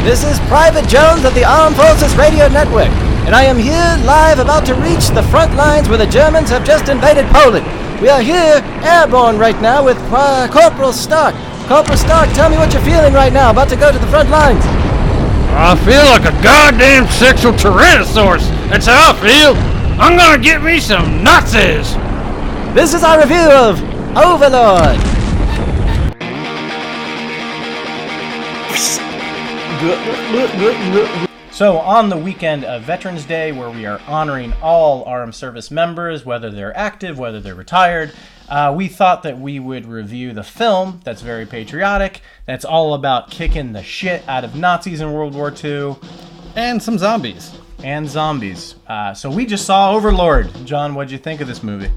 This is Private Jones of the Armed Forces Radio Network, and I am here live about to reach the front lines where the Germans have just invaded Poland. We are here, airborne right now, with Corporal Stark. Corporal Stark, tell me what you're feeling right now, about to go to the front lines. I feel like a goddamn sexual tyrannosaurus. That's how I feel. I'm gonna get me some Nazis. This is our review of Overlord. So on the weekend of Veterans Day, where we are honoring all armed service members, whether they're active, whether they're retired, we thought that we would review the film that's very patriotic, that's all about kicking the shit out of Nazis in World War II. And some zombies. So we just saw Overlord. John, what'd you think of this movie?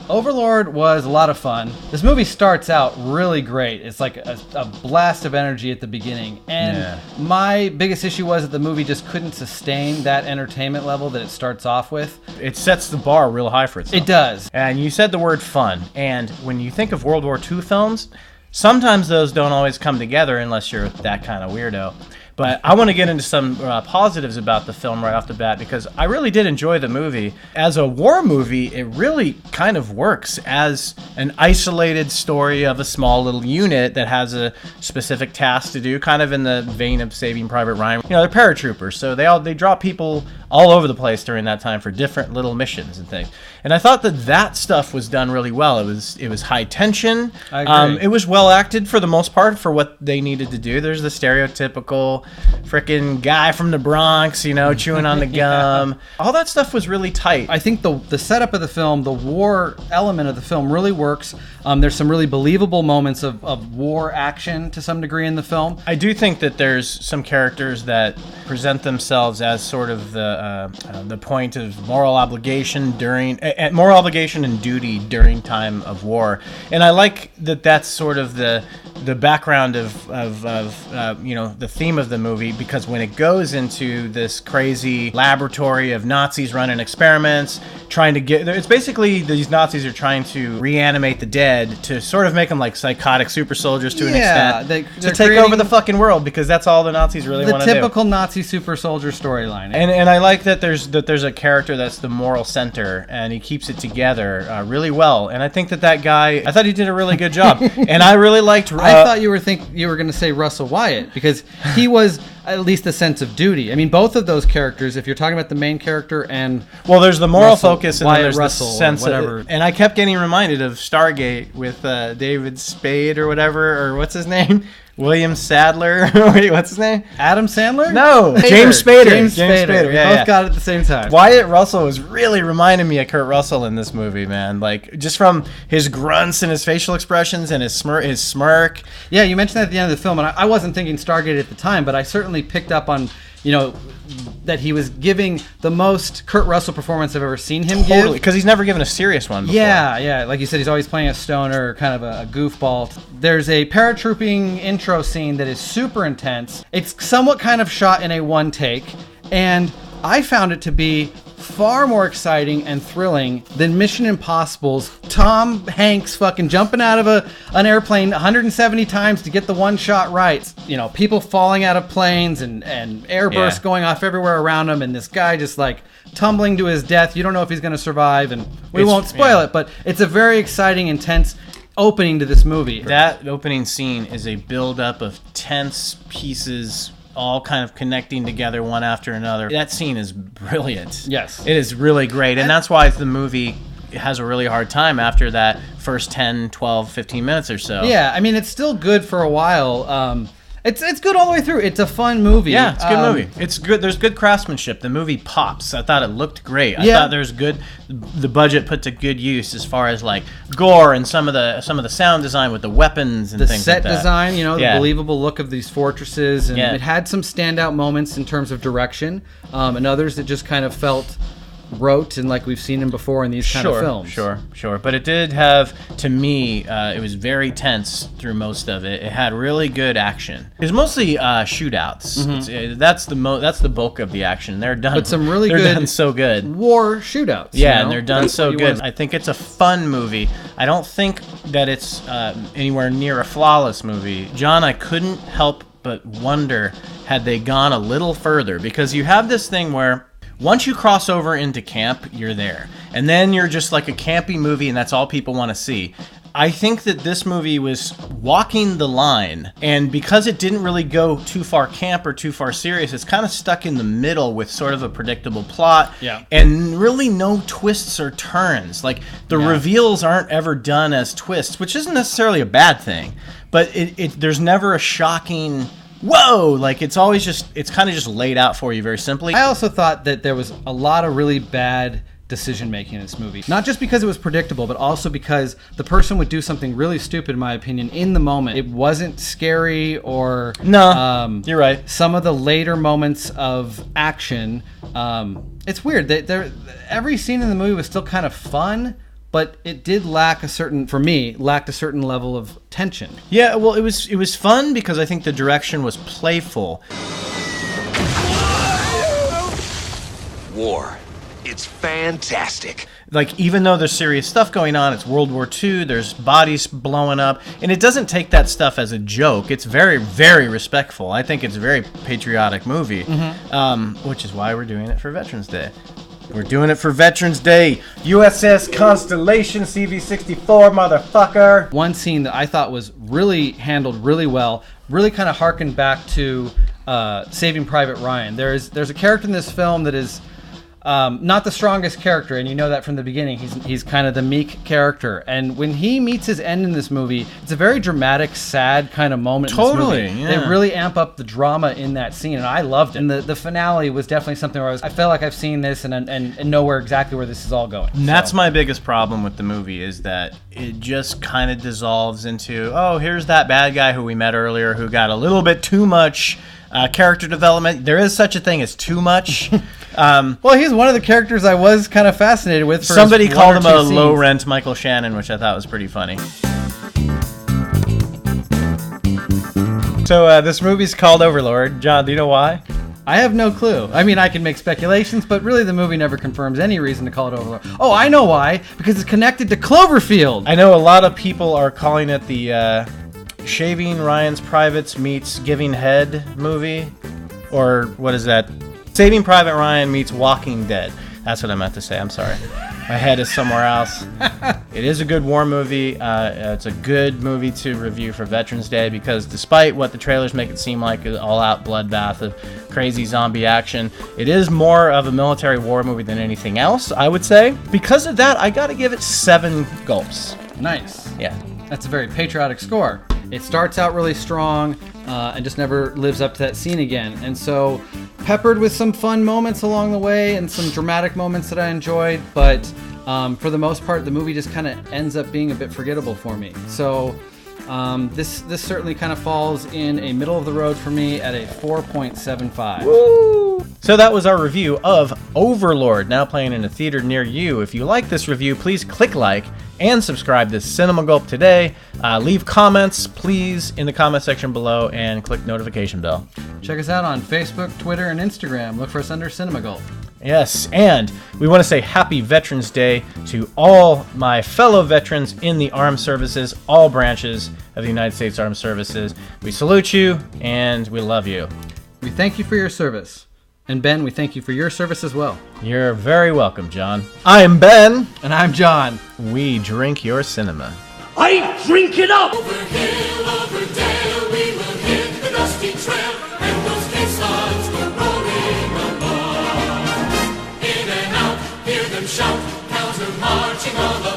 Overlord was a lot of fun. This movie starts out really great. It's like a blast of energy at the beginning. And my biggest issue was that the movie just couldn't sustain that entertainment level that it starts off with. It sets the bar real high for itself. It does. And you said the word fun. And when you think of World War II films, sometimes those don't always come together unless you're that kind of weirdo. But I want to get into some positives about the film right off the bat, because I really did enjoy the movie. As a war movie, it really kind of works as an isolated story of a small little unit that has a specific task to do, kind of in the vein of Saving Private Ryan. You know, they're paratroopers, so they draw people all over the place during that time for different little missions and things. And I thought that stuff was done really well. It was high tension. I agree. It was well acted for the most part for what they needed to do. There's the stereotypical frickin' guy from the Bronx, you know, chewing on the gum. All that stuff was really tight. I think the setup of the film, the war element of the film really works. There's some really believable moments of war action to some degree in the film. I do think that there's some characters that present themselves as sort of the point of moral obligation and duty during time of war, and I like that. That's sort of the background of you know, the theme of the movie, because when it goes into this crazy laboratory of Nazis running experiments, trying to it's basically these Nazis are trying to reanimate the dead to sort of make them like psychotic super soldiers to an extent, to take over the fucking world, because that's all the Nazis really want to do. The typical Nazi super soldier storyline. And I like that there's a character that's the moral center, and he keeps it together really well. And I think that guy, I thought he did a really good job. And I really liked. I thought you were going to say Russell Wyatt, because he was at least a sense of duty. I mean, both of those characters, if you're talking about the main character and there's the moral focus, and Wyatt then there's Russell, the sense or whatever. and I kept getting reminded of Stargate with David Spade or whatever, or what's his name? William Sadler. Wait, what's his name? Adam Sandler? No, James Spader. James Spader. Yeah, both got it at the same time. Wyatt Russell was really reminding me of Kurt Russell in this movie, man. Like, just from his grunts and his facial expressions and his smirk. Yeah, you mentioned that at the end of the film, and I wasn't thinking Stargate at the time, but I certainly picked up on, you know, that he was giving the most Kurt Russell performance I've ever seen him give. Because he's never given a serious one before. Yeah. Like you said, he's always playing a stoner, kind of a goofball. There's a paratrooping intro scene that is super intense. It's somewhat kind of shot in a one take, and I found it to be far more exciting and thrilling than Mission Impossible's Tom Hanks fucking jumping out of an airplane 170 times to get the one shot right. You know, people falling out of planes and airbursts going off everywhere around him, and this guy just like tumbling to his death. You don't know if he's going to survive, and we won't spoil it, but it's a very exciting, intense opening to this movie. That opening scene is a build-up of tense pieces all kind of connecting together one after another. That scene is brilliant. Yes. It is really great. And that's why the movie has a really hard time after that first 10, 12, 15 minutes or so. Yeah, I mean, it's still good for a while. It's good all the way through. It's a fun movie. Yeah, it's a good movie. It's good. There's good craftsmanship. The movie pops. I thought it looked great. I thought there's the budget put to good use as far as like gore and some of the sound design with the weapons and things like that. The set design, you know, the believable look of these fortresses, and it had some standout moments in terms of direction, and others that just kind of felt rote and like we've seen him before in these kind of films. Sure. But it did have, to me, it was very tense through most of it. It had really good action. It was mostly shootouts. Mm-hmm. That's the bulk of the action. They're done. But some really they're done so good war shootouts. Yeah, and they're done so good. I think it's a fun movie. I don't think that it's anywhere near a flawless movie. John, I couldn't help but wonder had they gone a little further, because you have this thing where once you cross over into camp, you're there. And then you're just like a campy movie, and that's all people want to see. I think that this movie was walking the line, and because it didn't really go too far camp or too far serious, it's kind of stuck in the middle with sort of a predictable plot, and really no twists or turns. Like, the reveals aren't ever done as twists, which isn't necessarily a bad thing, but there's never a shocking whoa, like it's always just, it's kind of just laid out for you very simply. I also thought that there was a lot of really bad decision making in this movie. Not just because it was predictable, but also because the person would do something really stupid, in my opinion, in the moment. It wasn't scary or... No, you're right. Some of the later moments of action, it's weird. Every scene in the movie was still kind of fun, but it did lacked a certain level of tension. Yeah, well, it was fun because I think the direction was playful. War. It's fantastic. Like, even though there's serious stuff going on, it's World War II, there's bodies blowing up, and it doesn't take that stuff as a joke. It's very, very respectful. I think it's a very patriotic movie, which is why we're doing it for Veterans Day. We're doing it for Veterans Day. USS Constellation, CV-64, motherfucker. One scene that I thought was really handled really well, really kind of harkened back to Saving Private Ryan. There's a character in this film that is not the strongest character, and you know that from the beginning. He's kind of the meek character, and when he meets his end in this movie, it's a very dramatic, sad kind of moment. Totally, in this movie. yeah. They really amp up the drama in that scene, and I loved it. And the finale was definitely something where I felt like I've seen this and know where exactly where this is all going. And that's my biggest problem with the movie, is that it just kind of dissolves into, oh, here's that bad guy who we met earlier who got a little bit too much character development. There is such a thing as too much. Well, he's one of the characters I was kind of fascinated with. Somebody called him a low-rent Michael Shannon, which I thought was pretty funny. So this movie's called Overlord. John, do you know why? I have no clue. I mean, I can make speculations, but really the movie never confirms any reason to call it Overlord. Oh, I know why. Because it's connected to Cloverfield. I know a lot of people are calling it the Shaving Ryan's Privates meets Giving Head movie. Or what is that? Saving Private Ryan meets Walking Dead. That's what I meant to say. I'm sorry. My head is somewhere else. It is a good war movie. It's a good movie to review for Veterans Day because despite what the trailers make it seem like, an all-out bloodbath of crazy zombie action, it is more of a military war movie than anything else, I would say. Because of that, I gotta give it 7 gulps. Nice. Yeah. That's a very patriotic score. It starts out really strong and just never lives up to that scene again. And so, peppered with some fun moments along the way and some dramatic moments that I enjoyed, but for the most part, the movie just kind of ends up being a bit forgettable for me. So, this certainly kind of falls in a middle of the road for me at a 4.75. Woo! So that was our review of Overlord, now playing in a theater near you. If you like this review, please click like and subscribe to Cinema Gulp today. Leave comments, please, in the comment section below and click notification bell. Check us out on Facebook, Twitter, and Instagram. Look for us under Cinema Gulp. Yes, and we want to say Happy Veterans Day to all my fellow veterans in the armed services, all branches of the United States Armed Services. We salute you, and we love you. We thank you for your service. And Ben, we thank you for your service as well. You're very welcome, John. I am Ben. And I'm John. We drink your cinema. I drink it up! Over hill, over dale, we will hit the dusty trail, and those caissons go rolling along. In and out, hear them shout, counter marching all the